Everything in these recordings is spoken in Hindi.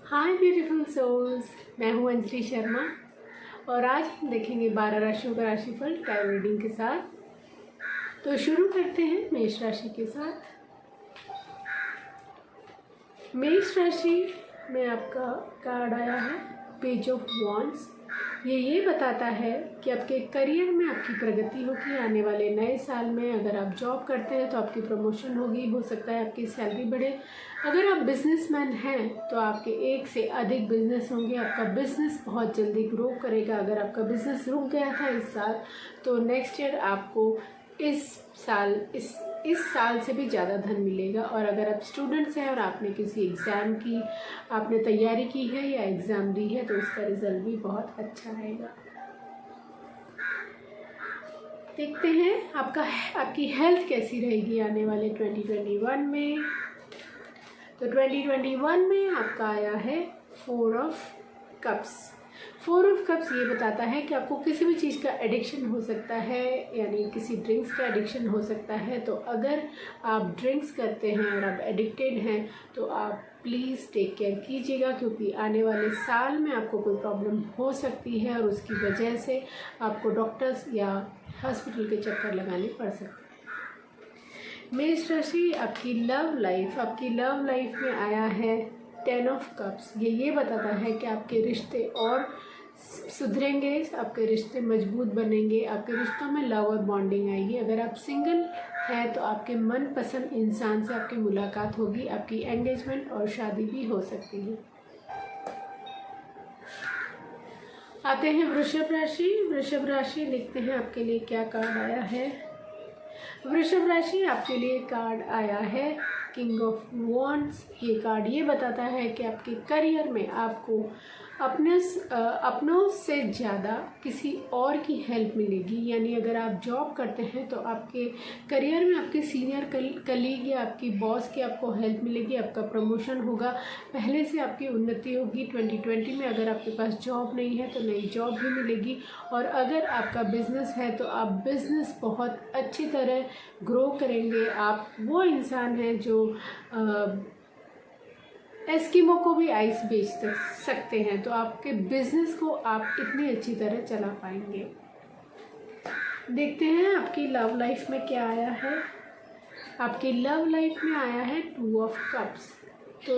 हाय ब्यूटीफुल सोल्स, मैं हूँ अंजलि शर्मा और आज हम देखेंगे 12 राशियों का राशिफल टैरो रीडिंग के साथ। तो शुरू करते हैं मेष राशि के साथ। मेष राशि में आपका कार्ड आया है पेज ऑफ वॉन्ड्स। ये बताता है कि आपके करियर में आपकी प्रगति होगी। आने वाले नए साल में अगर आप जॉब करते हैं तो आपकी प्रमोशन होगी, हो सकता है आपकी सैलरी बढ़े। अगर आप बिजनेसमैन हैं तो आपके एक से अधिक बिजनेस होंगे, आपका बिजनेस बहुत जल्दी ग्रो करेगा। अगर आपका बिजनेस रुक गया था इस साल तो नेक्स्ट ईयर आपको इस साल से भी ज़्यादा धन मिलेगा। और अगर आप स्टूडेंट्स हैं और आपने किसी एग्ज़ाम की आपने तैयारी की है या एग्ज़ाम दी है तो उसका रिज़ल्ट भी बहुत अच्छा रहेगा। देखते हैं आपकी हेल्थ कैसी रहेगी आने वाले 2021 में। तो 2021 में आपका आया है 4 ऑफ कप्स। 4 ऑफ कप्स ये बताता है कि आपको किसी भी चीज़ का एडिक्शन हो सकता है, यानी किसी ड्रिंक्स का एडिक्शन हो सकता है। तो अगर आप ड्रिंक्स करते हैं और आप एडिक्टेड हैं तो आप प्लीज़ टेक केयर कीजिएगा, क्योंकि आने वाले साल में आपको कोई प्रॉब्लम हो सकती है और उसकी वजह से आपको डॉक्टर्स या हॉस्पिटल के चक्कर लगाने पड़ सकते हैं। मेष राशि, आपकी लव लाइफ में आया है 10 ऑफ कप्स। ये बताता है कि आपके रिश्ते और सुधरेंगे, आपके रिश्ते मजबूत बनेंगे, आपके रिश्तों में लव और बॉन्डिंग आएगी। अगर आप सिंगल हैं तो आपके मनपसंद इंसान से आपकी मुलाकात होगी, आपकी एंगेजमेंट और शादी भी हो सकती है। आते हैं वृषभ राशि लिखते हैं आपके लिए क्या कार्ड आया है। वृषभ राशि, आपके लिए कार्ड आया है किंग ऑफ वॉन्ड्स। ये कार्ड ये बताता है कि आपके करियर में आपको अपनों से ज़्यादा किसी और की हेल्प मिलेगी। यानी अगर आप जॉब करते हैं तो आपके करियर में आपके सीनियर कलीग या आपकी बॉस की आपको हेल्प मिलेगी, आपका प्रमोशन होगा, पहले से आपकी उन्नति होगी। 2020 में अगर आपके पास जॉब नहीं है तो नई जॉब भी मिलेगी। और अगर आपका बिजनेस है तो आप बिजनेस बहुत अच्छी तरह ग्रो करेंगे। आप वो इंसान हैं जो एस्किमो को भी आइस बेच सकते हैं, तो आपके बिजनेस को आप इतनी अच्छी तरह चला पाएंगे। देखते हैं आपकी लव लाइफ में क्या आया है। आपकी लव लाइफ में आया है 2 ऑफ कप्स। तो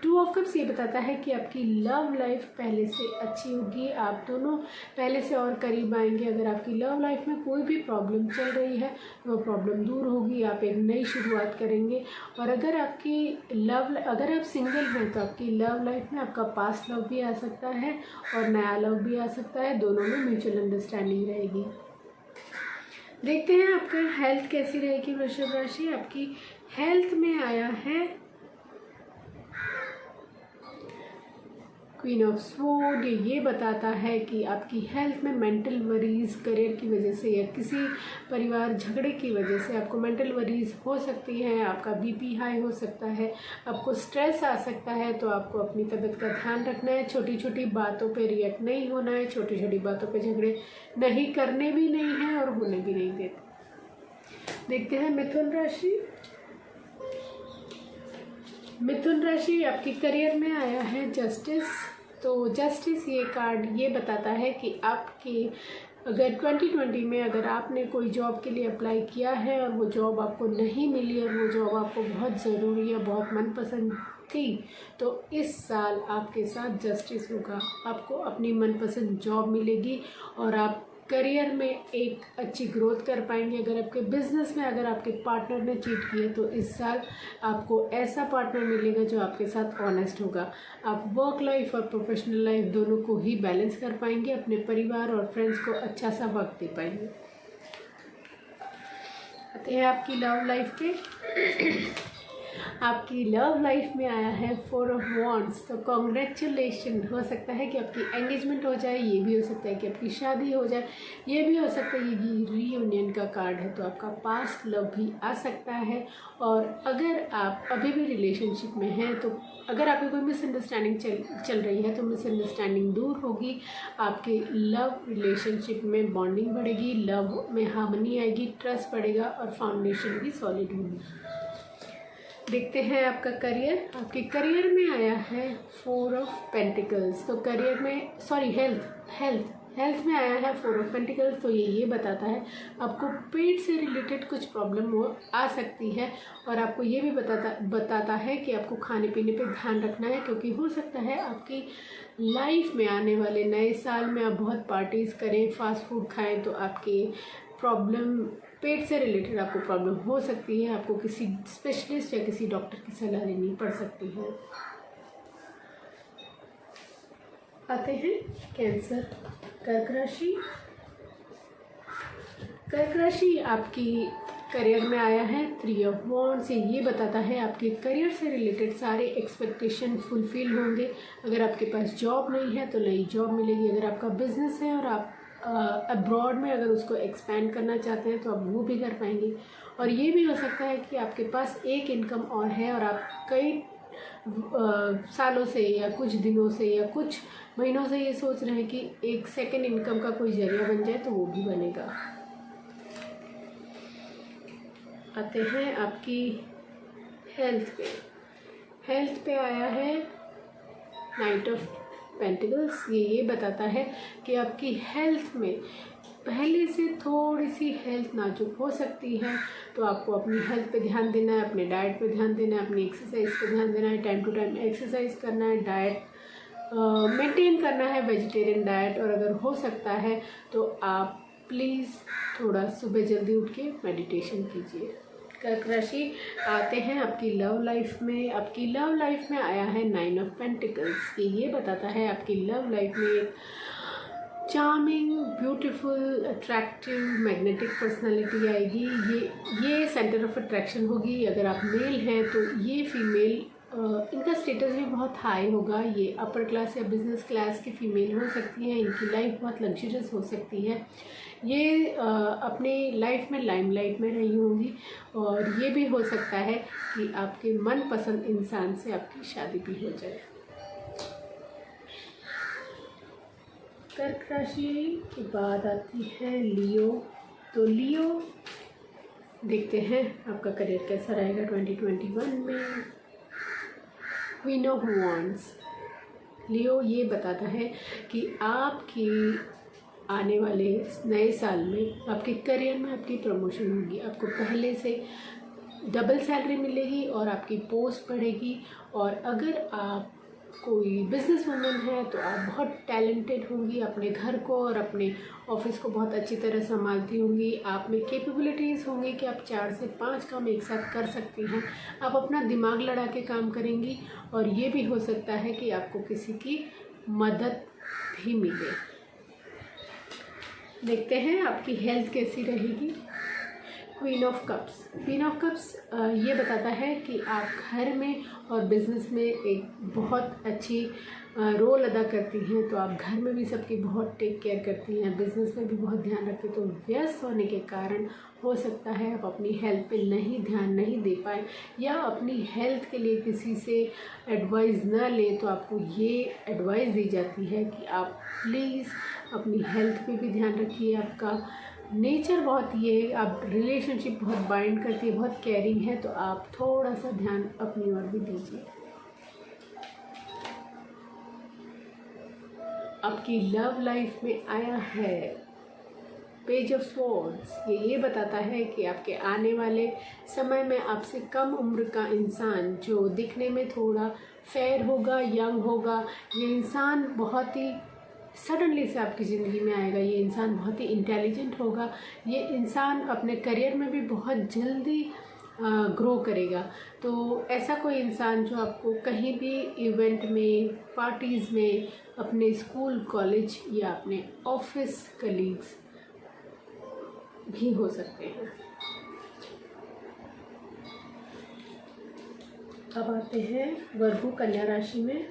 2 ऑफ कप्स ये बताता है कि आपकी लव लाइफ पहले से अच्छी होगी, आप दोनों पहले से और करीब आएंगे। अगर आपकी लव लाइफ में कोई भी प्रॉब्लम चल रही है वो प्रॉब्लम दूर होगी, आप एक नई शुरुआत करेंगे। और अगर आप सिंगल हैं तो आपकी लव लाइफ में आपका पास्ट लव भी आ सकता है और नया लव भी आ सकता है, दोनों में म्यूचुअल अंडरस्टैंडिंग रहेगी। देखते हैं आपका हेल्थ कैसी रहेगी वृषभ राशि। आपकी हेल्थ में आया है क्वीन ऑफ स्वॉर्ड। ये बताता है कि आपकी हेल्थ में मेंटल वरीज करियर की वजह से या किसी परिवार झगड़े की वजह से आपको मेंटल वरीज हो सकती है, आपका बीपी हाई हो सकता है, आपको स्ट्रेस आ सकता है। तो आपको अपनी तबीयत का ध्यान रखना है, छोटी छोटी बातों पे रिएक्ट नहीं होना है, छोटी छोटी बातों पे झगड़े नहीं करने भी नहीं हैं और होने भी नहीं देते। देखते हैं मिथुन राशि, आपके करियर में आया है जस्टिस। तो जस्टिस ये कार्ड ये बताता है कि आपकी अगर 2020 में अगर आपने कोई जॉब के लिए अप्लाई किया है और वो जॉब आपको नहीं मिली और वो जॉब आपको बहुत ज़रूरी है, बहुत मनपसंद थी, तो इस साल आपके साथ जस्टिस होगा। आपको अपनी मनपसंद जॉब मिलेगी और आप करियर में एक अच्छी ग्रोथ कर पाएंगे। अगर आपके बिजनेस में अगर आपके पार्टनर ने चीट किया तो इस साल आपको ऐसा पार्टनर मिलेगा जो आपके साथ ऑनेस्ट होगा। आप वर्क लाइफ और प्रोफेशनल लाइफ दोनों को ही बैलेंस कर पाएंगे, अपने परिवार और फ्रेंड्स को अच्छा सा वक्त दे पाएंगे। आते हैं आपकी लव लाइफ पे। आपकी लव लाइफ में आया है 4 ऑफ वॉन्ड्स। तो कॉन्ग्रेचुलेशन, हो सकता है कि आपकी एंगेजमेंट हो जाए, ये भी हो सकता है कि आपकी शादी हो जाए, ये भी हो सकता है ये रीयूनियन का कार्ड है। तो आपका पास्ट लव भी आ सकता है। और अगर आप अभी भी रिलेशनशिप में हैं तो अगर आपकी कोई मिसअंडरस्टैंडिंग चल रही है तो मिसअंडरस्टैंडिंग दूर होगी, आपके लव रिलेशनशिप में बॉन्डिंग बढ़ेगी, लव में हार्मनी आएगी, ट्रस्ट बढ़ेगा और फाउंडेशन भी सॉलिड होगी। देखते हैं आपका करियर। आपके करियर में आया है 4 ऑफ पेंटिकल्स। तो करियर में हेल्थ में आया है 4 ऑफ पेंटिकल्स। तो ये बताता है आपको पेट से रिलेटेड कुछ प्रॉब्लम हो आ सकती है, और आपको ये भी बताता है कि आपको खाने पीने पे ध्यान रखना है, क्योंकि हो सकता है आपकी लाइफ में आने वाले नए साल में आप बहुत पार्टीज़ करें, फास्ट फूड खाएं, तो आपकी प्रॉब्लम पेट से रिलेटेड आपको प्रॉब्लम हो सकती है। आपको किसी स्पेशलिस्ट या किसी डॉक्टर की सलाह लेनी पड़ सकती है। आते हैं कैंसर, कर्क राशि। कर्क राशि आपकी करियर में आया है 3 ऑफ वॉन्ड्स। ये बताता है आपके करियर से रिलेटेड सारे एक्सपेक्टेशन फुलफिल होंगे। अगर आपके पास जॉब नहीं है तो नई जॉब मिलेगी। अगर आपका बिजनेस है और आप अब्रॉड में अगर उसको एक्सपेंड करना चाहते हैं तो आप वो भी कर पाएंगे। और ये भी हो सकता है कि आपके पास एक इनकम और है और आप कई सालों से या कुछ दिनों से या कुछ महीनों से ये सोच रहे हैं कि एक सेकंड इनकम का कोई जरिया बन जाए, तो वो भी बनेगा। आते हैं आपकी हेल्थ पे आया है नाइट ऑफ पेंटिकल्स। ये बताता है कि आपकी हेल्थ में पहले से थोड़ी सी हेल्थ नाजुक हो सकती है, तो आपको अपनी हेल्थ पे ध्यान देना है, अपने डाइट पे ध्यान देना है, अपनी एक्सरसाइज पे ध्यान देना है, टाइम टू टाइम एक्सरसाइज करना है, डाइट मेंटेन करना है, वेजिटेरियन डाइट। और अगर हो सकता है तो आप प्लीज़ थोड़ा सुबह जल्दी उठ के मेडिटेशन कीजिए। कर्क राशि आते हैं आपकी लव लाइफ में। आपकी लव लाइफ में आया है 9 ऑफ पेंटिकल्स। ये बताता है आपकी लव लाइफ में एक charming, beautiful, attractive, magnetic personality आएगी। ये सेंटर ऑफ अट्रैक्शन होगी। अगर आप मेल हैं तो ये फीमेल, इनका स्टेटस भी बहुत हाई होगा। ये अपर क्लास या बिजनेस क्लास की फ़ीमेल हो सकती है। इनकी लाइफ बहुत लग्जरियस हो सकती है। ये अपनी लाइफ में लाइमलाइट में रही होंगी, और ये भी हो सकता है कि आपके मनपसंद इंसान से आपकी शादी भी हो जाए। कर्क राशि के बाद आती है लियो। तो लियो देखते हैं आपका करियर कैसा रहेगा 2021 में। Queen of wands. लियो ये बताता है कि आपकी आने वाले नए साल में आपके करियर में आपकी प्रमोशन होगी। आपको पहले से डबल सैलरी मिलेगी और आपकी पोस्ट बढ़ेगी। और अगर आप कोई बिजनेस वूमेन है तो आप बहुत टैलेंटेड होंगी, अपने घर को और अपने ऑफिस को बहुत अच्छी तरह संभालती होंगी। आप में कैपेबिलिटीज़ होंगी कि आप 4 से 5 काम एक साथ कर सकती हैं। आप अपना दिमाग लड़ा के काम करेंगी, और ये भी हो सकता है कि आपको किसी की मदद भी मिले। देखते हैं आपकी हेल्थ कैसी रहेगी। क्वीन ऑफ कप्स ये बताता है कि आप घर में और बिज़नेस में एक बहुत अच्छी रोल अदा करती हैं। तो आप घर में भी सबकी बहुत टेक केयर करती हैं, बिज़नेस में भी बहुत ध्यान रखती हैं। तो व्यस्त होने के कारण हो सकता है आप अपनी हेल्थ पे ध्यान नहीं दे पाए, या अपनी हेल्थ के लिए किसी से एडवाइस न लें। तो आपको ये एडवाइस दी जाती है कि आप प्लीज़ अपनी हेल्थ पे भी ध्यान रखिए। आपका नेचर बहुत ये आप रिलेशनशिप बहुत बाइंड करती है, बहुत केयरिंग है, तो आप थोड़ा सा ध्यान अपनी ओर भी दीजिए। आपकी लव लाइफ में आया है पेज ऑफ स्वॉर्ड्स। ये बताता है कि आपके आने वाले समय में आपसे कम उम्र का इंसान, जो दिखने में थोड़ा फेयर होगा, यंग होगा, ये इंसान बहुत ही सडनली से आपकी ज़िंदगी में आएगा। ये इंसान बहुत ही इंटेलिजेंट होगा। ये इंसान अपने करियर में भी बहुत जल्दी ग्रो करेगा। तो ऐसा कोई इंसान जो आपको कहीं भी इवेंट में, पार्टीज़ में, अपने स्कूल, कॉलेज या अपने ऑफिस कलीग्स भी हो सकते हैं। अब आते हैं वर्गो कन्या राशि में।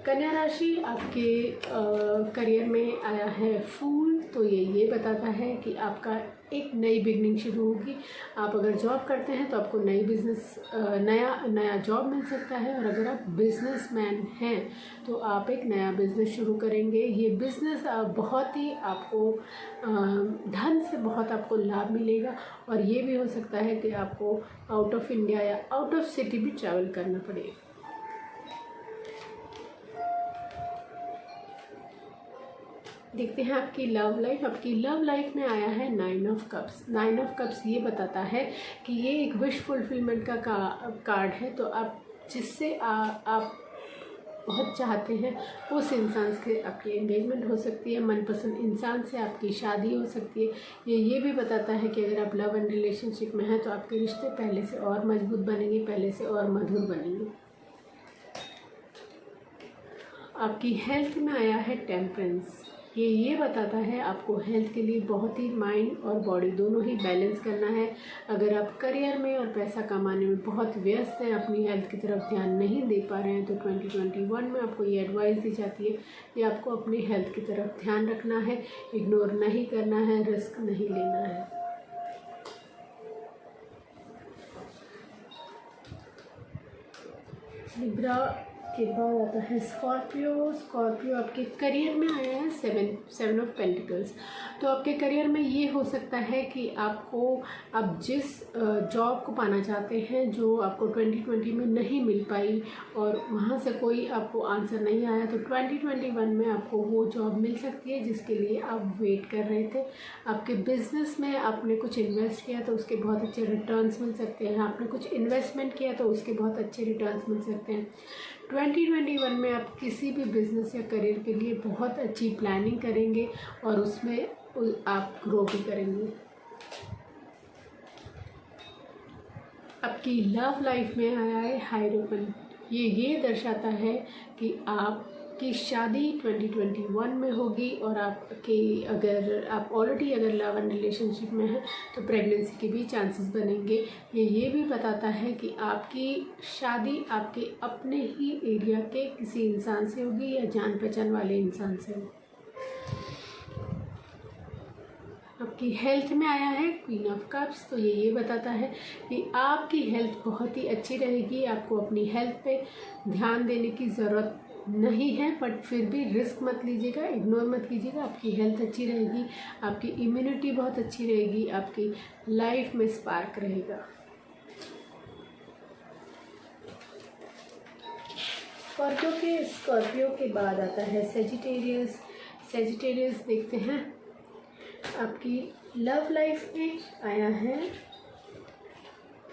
कन्या राशि आपके करियर में आया है फूल, तो ये बताता है कि आपका एक नई बिगनिंग शुरू होगी। आप अगर जॉब करते हैं तो आपको नई बिजनेस नया जॉब मिल सकता है, और अगर आप बिजनेसमैन हैं तो आप एक नया बिजनेस शुरू करेंगे। ये बिजनेस बहुत ही आपको धन से बहुत आपको लाभ मिलेगा, और ये भी हो सकता है कि आपको आउट ऑफ इंडिया या आउट ऑफ सिटी भी ट्रैवल करना पड़े। देखते हैं आपकी लव लाइफ। आपकी लव लाइफ में आया है 9 ऑफ कप्स। 9 ऑफ कप्स ये बताता है कि ये एक विश फुलफिलमेंट का कार्ड है। तो आप जिससे आप बहुत चाहते हैं उस इंसान से आपकी एंगेजमेंट हो सकती है, मनपसंद इंसान से आपकी शादी हो सकती है। ये भी बताता है कि अगर आप लव एंड रिलेशनशिप में हैं तो आपके रिश्ते पहले से और मजबूत बनेंगे, पहले से और मधुर बनेंगे। आपकी हेल्थ में आया है टेम्परेंस। ये बताता है आपको हेल्थ के लिए बहुत ही माइंड और बॉडी दोनों ही बैलेंस करना है। अगर आप करियर में और पैसा कमाने में बहुत व्यस्त हैं, अपनी हेल्थ की तरफ ध्यान नहीं दे पा रहे हैं, तो 2021 में आपको ये एडवाइस दी जाती है कि आपको अपनी हेल्थ की तरफ ध्यान रखना है, इग्नोर नहीं करना है, रिस्क नहीं लेना है। लिब्रा के बाद आता है स्कॉर्पियो। स्कॉर्पियो आपके करियर में आया है 7 ऑफ पेंटिकल्स। तो आपके करियर में ये हो सकता है कि आप जिस जॉब को पाना चाहते हैं जो आपको 2020 में नहीं मिल पाई और वहाँ से कोई आपको आंसर नहीं आया, तो 2021 में आपको वो जॉब मिल सकती है जिसके लिए आप वेट कर रहे थे। आपके बिजनेस में आपने कुछ इन्वेस्ट किया तो उसके बहुत अच्छे रिटर्न्स मिल सकते हैं। आपने कुछ इन्वेस्टमेंट किया तो उसके बहुत अच्छे रिटर्न्स मिल सकते हैं। 2021 में आप किसी भी बिज़नेस या करियर के लिए बहुत अच्छी प्लानिंग करेंगे और उसमें आप ग्रो भी करेंगे। आपकी लव लाइफ में आया है हायरोपन। ये दर्शाता है कि आपकी शादी 2021 में होगी, और अगर आप ऑलरेडी लव एंड रिलेशनशिप में हैं तो प्रेगनेंसी के भी चांसेस बनेंगे। ये भी बताता है कि आपकी शादी आपके अपने ही एरिया के किसी इंसान से होगी या जान पहचान वाले इंसान से होगी। आपकी हेल्थ में आया है क्वीन ऑफ कप्स। तो ये बताता है कि आपकी हेल्थ बहुत ही अच्छी रहेगी। आपको अपनी हेल्थ पे ध्यान देने की ज़रूरत नहीं है, बट फिर भी रिस्क मत लीजिएगा, इग्नोर मत कीजिएगा। आपकी हेल्थ अच्छी रहेगी, आपकी इम्यूनिटी बहुत अच्छी रहेगी, आपकी लाइफ में स्पार्क रहेगा। स्कॉर्पियो के बाद आता है सेजिटेरियस। सेजिटेरियस देखते हैं आपकी लव लाइफ में आया है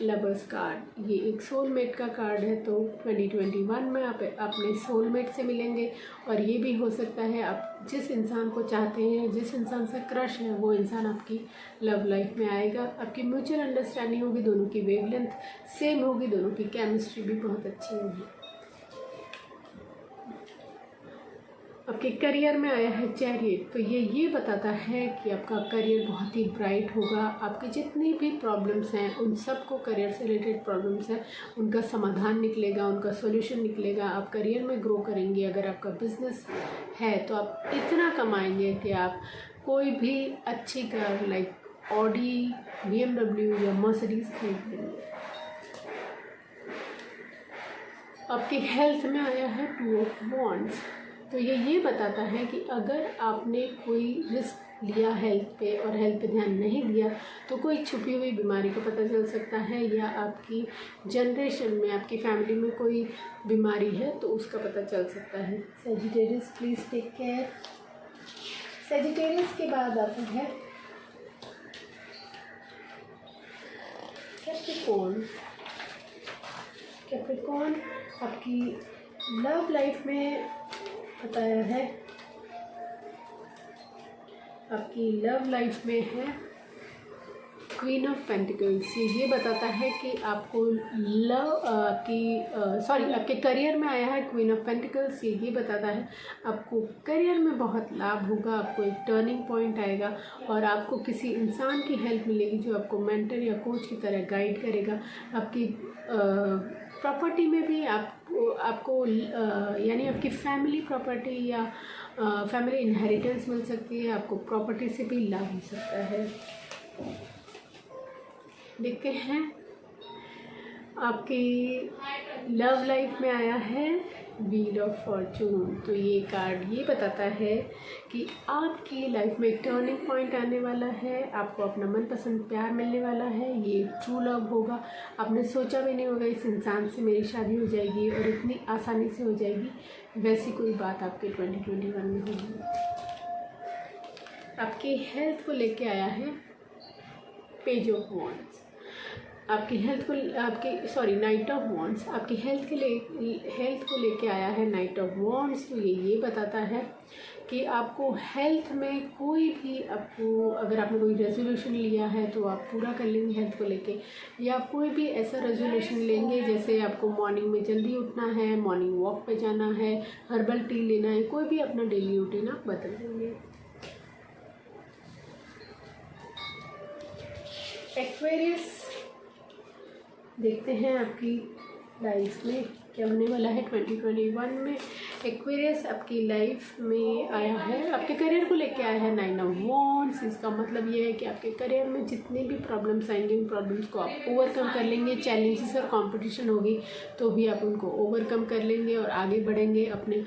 लवर्स कार्ड। ये एक सोलमेट का कार्ड है। तो 2021 में आप अपने सोलमेट से मिलेंगे, और ये भी हो सकता है आप जिस इंसान को चाहते हैं, जिस इंसान से क्रश है, वो इंसान आपकी लव लाइफ में आएगा। आपकी म्यूचुअल अंडरस्टैंडिंग होगी, दोनों की वेवलेंथ सेम होगी, दोनों की केमिस्ट्री भी बहुत अच्छी होगी। आपके करियर में आया है चैरियट। तो ये बताता है कि आपका करियर बहुत ही ब्राइट होगा। आपकी जितनी भी प्रॉब्लम्स हैं, उन सबको, करियर से रिलेटेड प्रॉब्लम्स हैं, उनका समाधान निकलेगा, उनका सॉल्यूशन निकलेगा। आप करियर में ग्रो करेंगे। अगर आपका बिजनेस है तो आप इतना कमाएंगे कि आप कोई भी अच्छी कार लाइक ऑडी, BMW या मर्सिडीज खरीद लेंगे। आपकी हेल्थ में आया है 2 ऑफ वॉन्ड्स। तो ये बताता है कि अगर आपने कोई रिस्क लिया हेल्थ पे और हेल्थ पे ध्यान नहीं दिया तो कोई छुपी हुई बीमारी का पता चल सकता है, या आपकी जनरेशन में, आपकी फैमिली में कोई बीमारी है तो उसका पता चल सकता है। Sagittarius please take care. Sagittarius के बाद आता है कैप्रिकॉर्न। कैप्रिकॉर्न आपकी लव लाइफ में बताया है, आपकी लव लाइफ में है क्वीन ऑफ पेंटिकल्स। ये बताता है कि आपको आपके करियर में आया है क्वीन ऑफ पेंटिकल्स। ये बताता है आपको करियर में बहुत लाभ होगा, आपको एक टर्निंग पॉइंट आएगा, और आपको किसी इंसान की हेल्प मिलेगी जो आपको मेंटर या कोच की तरह गाइड करेगा। आपकी प्रॉपर्टी में भी आप आपको यानी आपकी फैमिली प्रॉपर्टी या फैमिली इनहेरिटेंस मिल सकती है, आपको प्रॉपर्टी से भी लाभ हो सकता है। देखते हैं आपकी लव लाइफ में आया है व्हील ऑफ फॉर्चून। तो ये कार्ड ये बताता है कि आपकी लाइफ में एक टर्निंग पॉइंट आने वाला है, आपको अपना मनपसंद प्यार मिलने वाला है, ये ट्रू लव होगा। आपने सोचा भी नहीं होगा इस इंसान से मेरी शादी हो जाएगी और इतनी आसानी से हो जाएगी, वैसी कोई बात आपके 2021 में होगी। आपकी हेल्थ को लेके आया है पेज ऑफ वॉन्ड्स। आपकी हेल्थ को नाइट ऑफ वॉन्ड्स आपकी हेल्थ को लेके आया है नाइट ऑफ वॉन्ड्स। तो ये बताता है कि आपको हेल्थ में कोई भी आपको अगर आपने कोई रेजोल्यूशन लिया है तो आप पूरा कर लेंगे हेल्थ को लेके, या आप कोई भी ऐसा रेजोल्यूशन लेंगे जैसे आपको मॉर्निंग में जल्दी उठना है, मॉर्निंग वॉक पे जाना है, हर्बल टी लेना है, कोई भी अपना डेली रूटीन आप बदल देंगे। एक्वेरियस देखते हैं आपकी लाइफ में क्या होने वाला है 2021 में। एक्वेरियस आपकी लाइफ में आया है, आपके करियर को लेके आया है 9 ऑफ वॉन्ड्स। इसका मतलब ये है कि आपके करियर में जितने भी प्रॉब्लम्स आएंगे उन प्रॉब्लम्स को आप ओवरकम कर लेंगे। चैलेंजेस और कंपटीशन होगी तो भी आप उनको ओवरकम कर लेंगे और आगे बढ़ेंगे। अपने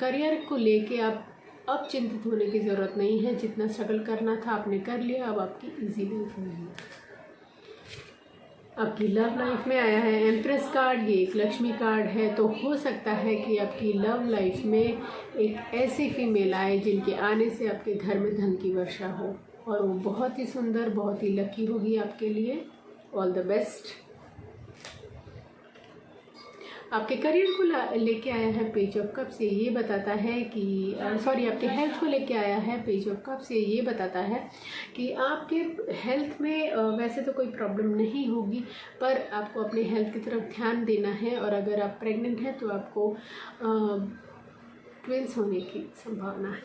करियर को लेके आप अब चिंतित होने की ज़रूरत नहीं है, जितना स्ट्रगल करना था आपने कर लिया, अब आपकी ईजी लाइफ होगी। आपकी लव लाइफ में आया है एम्प्रेस कार्ड, ये एक लक्ष्मी कार्ड है। तो हो सकता है कि आपकी लव लाइफ में एक ऐसी फीमेल आए जिनके आने से आपके घर में धन की वर्षा हो, और वो बहुत ही सुंदर, बहुत ही लकी होगी आपके लिए। All the best. आपके करियर को लेके आया है पेज ऑफ कप्स, से ये बताता है कि आपके हेल्थ को लेके आया है पेज ऑफ कप्स, से ये बताता है कि आपके हेल्थ में वैसे तो कोई प्रॉब्लम नहीं होगी, पर आपको अपने हेल्थ की तरफ ध्यान देना है। और अगर आप प्रेग्नेंट हैं तो आपको ट्विंस होने की संभावना है।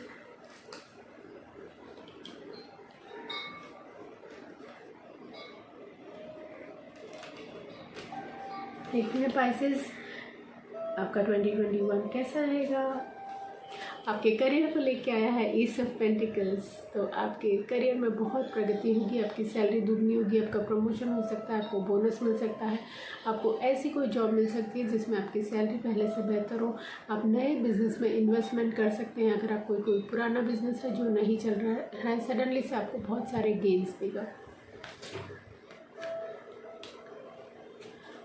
देखते हैं पाइसेस आपका 2021 कैसा रहेगा। आपके करियर को लेके आया है एस ऑफ पेंटिकल्स। तो आपके करियर में बहुत प्रगति होगी, आपकी सैलरी दुगनी होगी, आपका प्रमोशन हो सकता है, आपको बोनस मिल सकता है, आपको ऐसी कोई जॉब मिल सकती है जिसमें आपकी सैलरी पहले से बेहतर हो। आप नए बिजनेस में इन्वेस्टमेंट कर सकते हैं। अगर आप कोई पुराना बिजनेस है जो नहीं चल रहा है, सडनली से आपको बहुत सारे गेन्स देगा।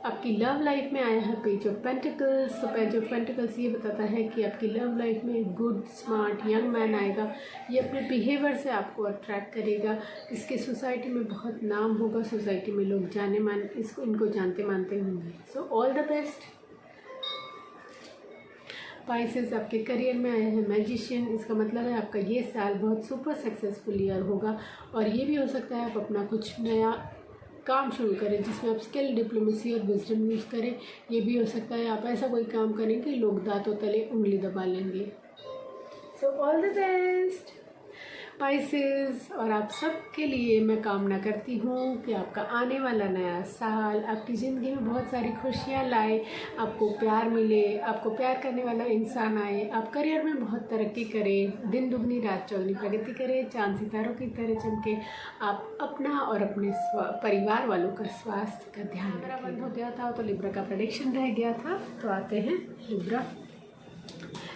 आपकी लव लाइफ में आया है पेज ऑफ पेंटिकल्स। तो पेज ऑफ पेंटिकल्स ये बताता है कि आपकी लव लाइफ में गुड स्मार्ट यंग मैन आएगा। ये अपने बिहेवियर से आपको अट्रैक्ट करेगा, इसके सोसाइटी में बहुत नाम होगा, सोसाइटी में लोग इनको जानते मानते होंगे। So all the best. Pisces आपके करियर में आया है मैजिशियन। इसका मतलब है आपका ये साल बहुत सुपर सक्सेसफुल ईयर होगा, और ये भी हो सकता है आप अपना कुछ नया काम शुरू करें जिसमें आप स्किल, डिप्लोमेसी और विजडम यूज़ करें। ये भी हो सकता है आप ऐसा कोई काम करें कि लोग दांतों तले उंगली दबा लेंगे। So all the best Pisces. और आप सब के लिए मैं कामना करती हूँ कि आपका आने वाला नया साल आपकी ज़िंदगी में बहुत सारी खुशियाँ लाए, आपको प्यार मिले, आपको प्यार करने वाला इंसान आए, आप करियर में बहुत तरक्की करें, दिन दुगनी रात चौगनी प्रगति करें, चांद सितारों की तरह चमके, आप अपना और अपने परिवार वालों का स्वास्थ्य का ध्यान रखें। बंद हो गया था तो लिब्रा का प्रेडिक्शन रह गया था। तो आते हैं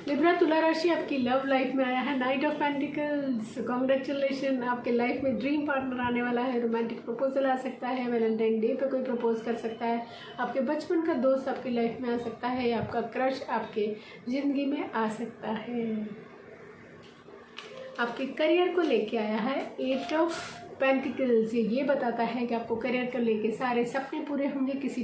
लिब्रा तुला राशि आपकी लव लाइफ में आया है नाइट ऑफ पेंटिकल्स। कॉन्ग्रेचुलेशन, आपके लाइफ में ड्रीम पार्टनर आने वाला है, रोमांटिक प्रपोजल आ सकता है, वैलेंटाइन डे पे कोई प्रपोज कर सकता है, आपके बचपन का दोस्त आपकी लाइफ में आ सकता है, या आपका क्रश आपके ज़िंदगी में आ सकता है। आपके करियर को लेके आया है 8 ऑफ पेंटिकल्स। ये बताता है कि आपको करियर को लेके सारे सपने पूरे होंगे, किसी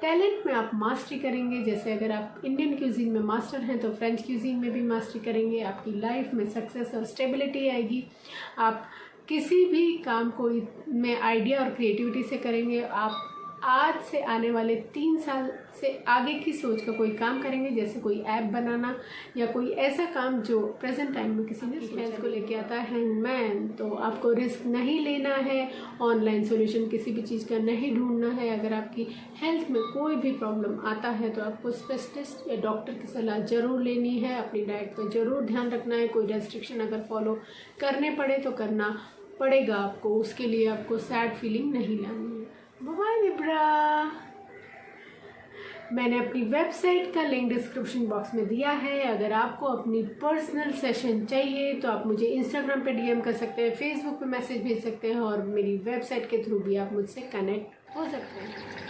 टैलेंट में आप मास्टरी करेंगे। जैसे अगर आप इंडियन क्यूजीन में मास्टर हैं तो फ्रेंच क्यूजीन में भी मास्टरी करेंगे। आपकी लाइफ में सक्सेस और स्टेबिलिटी आएगी। आप किसी भी काम को में आइडिया और क्रिएटिविटी से करेंगे। आप आज से आने वाले 3 साल से आगे की सोच का कोई काम करेंगे, जैसे कोई ऐप बनाना या कोई ऐसा काम जो प्रेजेंट टाइम में किसी ने हेल्थ को लेके आता है हैंगमैन। तो आपको रिस्क नहीं लेना है, ऑनलाइन सोल्यूशन किसी भी चीज़ का नहीं ढूंढना है। अगर आपकी हेल्थ में कोई भी प्रॉब्लम आता है तो आपको स्पेशलिस्ट या डॉक्टर की सलाह ज़रूर लेनी है। अपनी डाइट पर ज़रूर ध्यान रखना है। कोई रेस्ट्रिक्शन अगर फॉलो करने पड़े तो करना पड़ेगा आपको, उसके लिए आपको सैड फीलिंग नहीं लानी है। Bye Libra. मैंने अपनी वेबसाइट का लिंक डिस्क्रिप्शन बॉक्स में दिया है। अगर आपको अपनी पर्सनल सेशन चाहिए तो आप मुझे इंस्टाग्राम पे डीएम कर सकते हैं, फेसबुक पे मैसेज भेज सकते हैं और मेरी वेबसाइट के थ्रू भी आप मुझसे कनेक्ट हो सकते हैं।